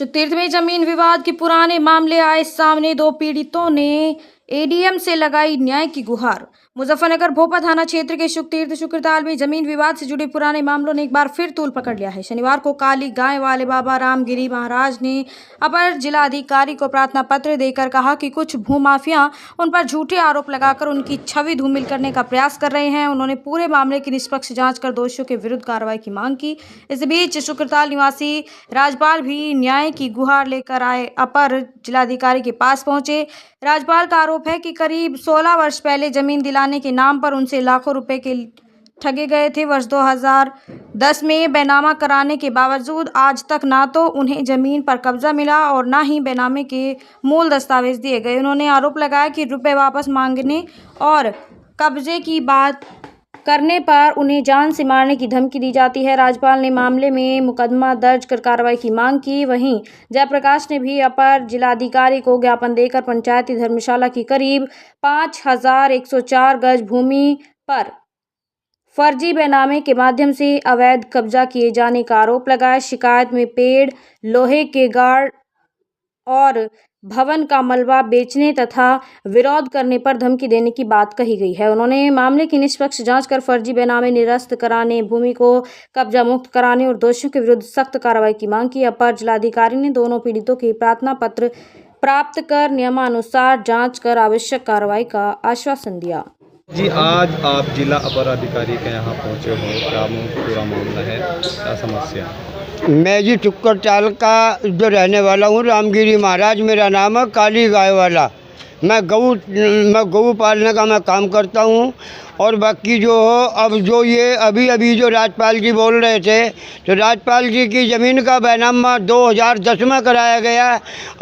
तीर्थ में जमीन विवाद के पुराने मामले आए सामने। दो पीड़ितों ने एडीएम से लगाई न्याय की गुहार। मुजफ्फरनगर भोपा थाना क्षेत्र के शुकतीर्थ शुक्रताल में जमीन विवाद से जुड़े पुराने मामलों ने एक बार फिर तूल पकड़ लिया है। शनिवार को काली गाय वाले बाबा रामगिरी महाराज ने अपर जिलाधिकारी को प्रार्थना पत्र देकर कहा कि कुछ भूमाफिया उन पर झूठे आरोप लगाकर उनकी छवि धूमिल करने का प्रयास कर रहे हैं। उन्होंने पूरे मामले की निष्पक्ष जांच कर दोषियों के विरुद्ध कार्रवाई की मांग की। इस बीच शुक्रताल निवासी राजपाल भी न्याय की गुहार लेकर आए अपर जिलाधिकारी के पास पहुंचे। राजपाल का आरोप है कि करीब 16 वर्ष पहले जमीन दिलाने के नाम पर उनसे लाखों रुपए के ठगे गए थे। वर्ष 2010 में बेनामा कराने के बावजूद आज तक ना तो उन्हें जमीन पर कब्जा मिला और ना ही बेनामे के मूल दस्तावेज दिए गए। उन्होंने आरोप लगाया कि रुपए वापस मांगने और कब्जे की बात करने पर उन्हें जान से मारने की धमकी दी जाती है। राज्यपाल ने मामले में मुकदमा दर्ज कर कार्रवाई की मांग की। वहीं जयप्रकाश ने भी अपर जिलाधिकारी को ज्ञापन देकर पंचायती धर्मशाला की करीब 5104 गज भूमि पर फर्जी बेनामे के माध्यम से अवैध कब्जा किए जाने का आरोप लगाया। शिकायत में पेड़, लोहे के गार्ड और भवन का मलबा बेचने तथा विरोध करने पर धमकी देने की बात कही गई है। उन्होंने मामले की निष्पक्ष जांच कर फर्जी बेनामे निरस्त कराने, भूमि को कब्जा मुक्त कराने और दोषियों के विरुद्ध सख्त कार्रवाई की मांग की। अपर जिलाधिकारी ने दोनों पीड़ितों के प्रार्थना पत्र प्राप्त कर नियमानुसार जांच कर आवश्यक कार्रवाई का आश्वासन दिया। जी, आज आप जिला अपर अधिकारी के यहाँ पहुँचे हो, क्या पूरा मामला है, क्या समस्या है? मैं जी शुक्रताल का जो रहने वाला हूँ, रामगिरी महाराज मेरा नाम है, काली गाय वाला। मैं गऊ पालने का मैं काम करता हूँ। और बाकी जो हो, अब जो ये अभी जो राजपाल जी बोल रहे थे, तो राजपाल जी की ज़मीन का बैनामा 2010 में कराया गया।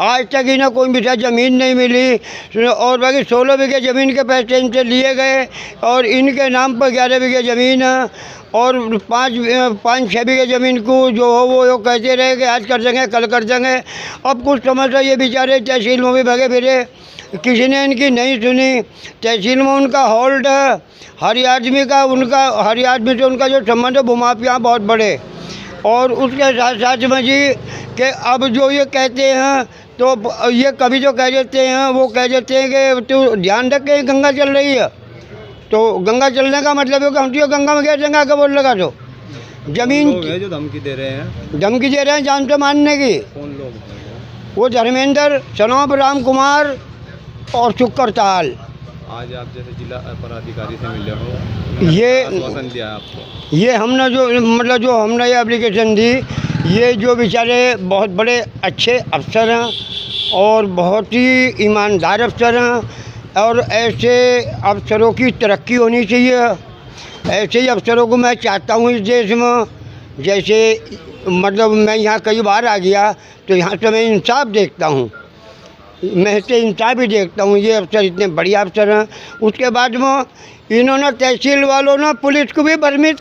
आज तक इन्हें कोई भी ज़मीन नहीं मिली और बाकी 16 बीघे ज़मीन के पैसे इनसे लिए गए और इनके नाम पर 11 बीघे ज़मीन है और 5-6 बीघे ज़मीन को जो हो वो कहते रहे कि आज कर देंगे, कल कर देंगे। अब कुछ समझ ये बेचारे तहसील में भी भगे फिरे, किसी ने इनकी नहीं सुनी। तहसील में उनका होल्ड है, हर आदमी से उनका जो संबंध है भूमाफिया बहुत बड़े। और उसके साथ साथ में जी कि अब जो ये कहते हैं तो ये कभी जो कह देते हैं वो कह देते हैं कि तो ध्यान रख के गंगा चल रही है, तो गंगा चलने का मतलब है कि हम तो गंगा में गए चंगा के बोल लगा। तो जमीन जो धमकी दे रहे हैं जान से मारने की। कौन लोग हैं? वो धर्मेंद्र, सनोप, राम कुमार और शुक्रताल। आज आप जैसे जिला अपर अधिकारी से मिले हो, ये आश्वासन दिया आपको? ये हमने जो हमने ये एप्लीकेशन दी, ये जो बेचारे बहुत बड़े अच्छे अफसर हैं और बहुत ही ईमानदार अफसर हैं और ऐसे अफसरों की तरक्की होनी चाहिए। ऐसे ही अफसरों को मैं चाहता हूँ इस देश में। जैसे मैं यहाँ कई बार आ गया तो यहाँ से मैं इंसाफ देखता हूँ, मैं इससे इंसाफ भी देखता हूँ। ये अफसर इतने बढ़िया अफसर हैं। उसके बाद में इन्होंने तहसील वालों ने पुलिस को भी भ्रमित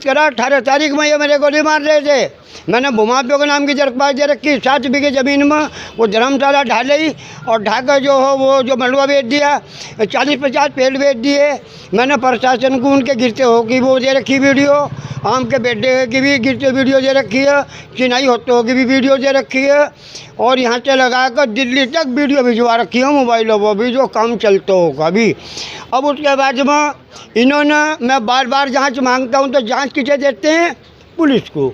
करा। 18 तारीख में ये मेरे गोली मार रहे थे। मैंने भूमाफियों के नाम की दरख्वास्त दे रखी। 7 बीघे ज़मीन में वो धर्मशाला ढाली और ढाकर जो हो वो जो मलबा बेच दिया, 40-50 पेड़ बेच दिए। मैंने प्रशासन को उनके गिरते हो की वो दे रखी वीडियो, आम के बेटे की भी गिरते वीडियो दे रखी है, चिनाई होते हो की भी वीडियो दे रखी है और यहाँ से लगाकर दिल्ली तक वीडियो भिजवा रखी है मोबाइलों पर भी, जो काम चलता होगा भी। अब उसके बाद में इन्होंने, मैं बार जांच मांगता हूँ तो जांच किसे देते हैं? पुलिस को।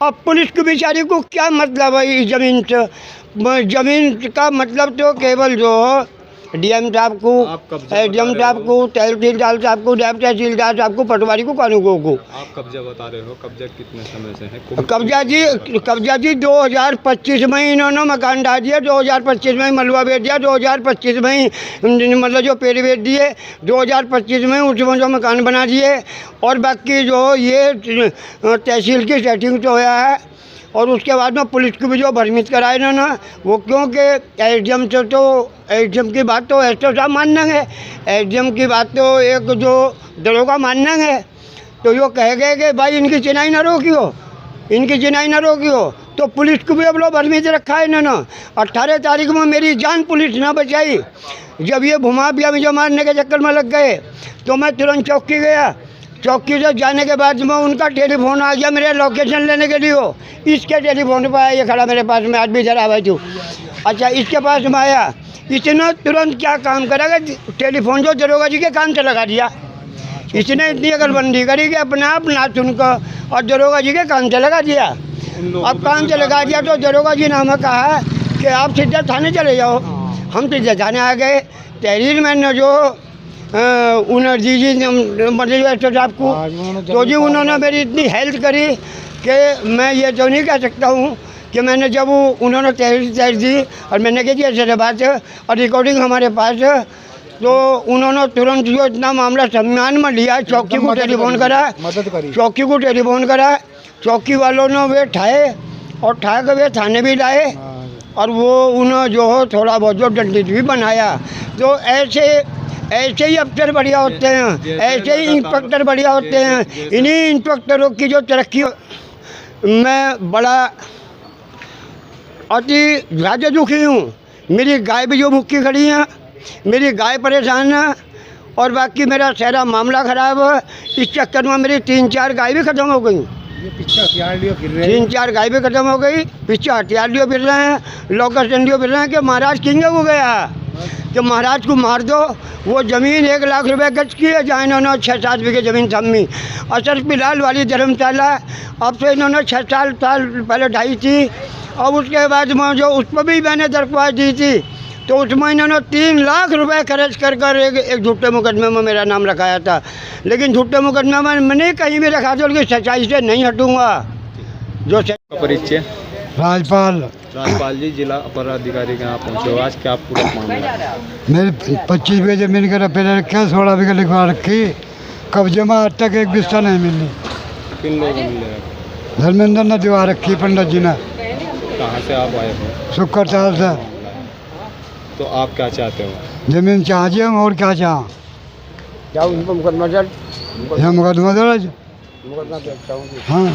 अब पुलिस की बेचारी को क्या मतलब है इस ज़मीन से? ज़मीन का मतलब तो केवल जो डीएम साहब को, एडीएम साहब को, तहसीलदार साहब को, नायब तहसीलदार साहब को, पटवारी को, कानूनगो को। आप कब्जा बता रहे हो, कब्जा कितने समय से है? कब्जा जी 2025 में ही इन्होंने मकान डाल दिया। 2025 में ही मलबा बेच दिया। 2025 में ही जो पेड़ बेच दिए। 2025 में उसमें जो मकान बना दिए और बाकी जो ये तहसील की सेटिंग तो होया है। और उसके बाद में पुलिस को भी जो भ्रमित कराए ना वो, क्योंकि एडीएम से तो एडीएम की बात तो एसओ साहब मानेंगे, एडीएम की बात तो एक जो दरोगा मानेंगे। तो यो कह गए कि भाई इनकी चिनाई ना रोकी हो, तो पुलिस को भी अब लोग भ्रमित रखा है ना। 18 तारीख में मेरी जान पुलिस ना बचाई। जब ये भूमाफिया में जो मारने के चक्कर में लग गए तो मैं तुरंत चौकी गया। चौकी से जाने के बाद में उनका टेलीफोन आ गया मेरे लोकेशन लेने के लिए। इसके टेलीफोन पर आया, ये खड़ा मेरे पास में, आज भी इधर आया तू। अच्छा, इसके पास में आया, इसने तुरंत क्या काम करा कि टेलीफोन जो दरोगा जी के कान से लगा दिया। इसने इतनी अकलबंदी करी कि अपने आप ना सुनकर और दरोगा जी के कान से लगा दिया। अब कान से लगा दिया तो दरोगा जी ने हमें कहा कि आप सीधे थाने चले जाओ। हम सीधे थाने आ गए। तहरीर मैंने जो उन्हें दी जी मतलब साहब को, तो जी उन्होंने मेरी इतनी हेल्प करी कि मैं ये तो नहीं कह सकता हूँ कि मैंने जब उन्होंने तहरीर दी और मैंने कही ऐसे बात है और रिकॉर्डिंग हमारे पास है, तो उन्होंने तुरंत जो इतना मामला सम्मान में लिया, चौकी को टेलीफोन करा, चौकी को टेलीफोन करा, चौकी वालों ने वे ठाए और ठा के वे थाने भी लाए और वो उन्होंने जो हो थोड़ा बहुत जो दंडित भी बनाया। तो ऐसे ही अफसर बढ़िया होते हैं, ऐसे ही इंस्पेक्टर बढ़िया होते हैं। इन्हीं इंस्पेक्टरों की जो तरक्की, मैं बड़ा अति ज़्यादा दुखी हूँ। मेरी गाय भी जो भूखी खड़ी है, मेरी गाय परेशान है और बाकी मेरा सारा मामला ख़राब है। इस चक्कर में मेरी 3-4 गाय भी ख़त्म हो गई। पीछे हथियार लिए फिर रहे 3-4 गाय भी ख़त्म हो गई, पीछे हथियार लिए फिर रहे हैं, लोकल डंडियों फिर रहे हैं कि महाराज किंग हो गया कि महाराज को मार दो। वो ज़मीन 1 लाख रुपए गज की है जहाँ इन्होंने 6-7 बीघे ज़मीन थमी। असर फिलहाल वाली धर्मशाला अब से इन्होंने 6 साल पहले ढाई थी और उसके बाद में जो उस पर भी मैंने दरख्वास्त दी थी तो उसमें इन्होंने 3 लाख रुपए खर्च कर एक झूठे मुकदमे में मेरा नाम रखाया था। लेकिन झूठे मुकदमे में मैंने कहीं भी रखा था, लेकिन सच्चाई से नहीं हटूँगा। जो परिचय राजपाल जी, जिला अपर अधिकारी के यहाँ पहुँचे हो, आज क्या पूरा मामला है? मेरे 25 बीघे जमीन का पहले रखा, 16 बीघे लिखवा रखी, कब्जे में आज तक एक बिस्सा नहीं मिली। किन लोगों ने मिले? धर्मेंद्र ने दिवा रखी, पंडित जी ने। कहाँ से आप आए हो? शुक्र साल से। तो आप क्या चाहते हो? जमीन चाहिए हम, और क्या चाह? क्या उनको मुकदमा दर्ज? यह मुकदमा दर्ज। मुकदमा दर्ज। हाँ।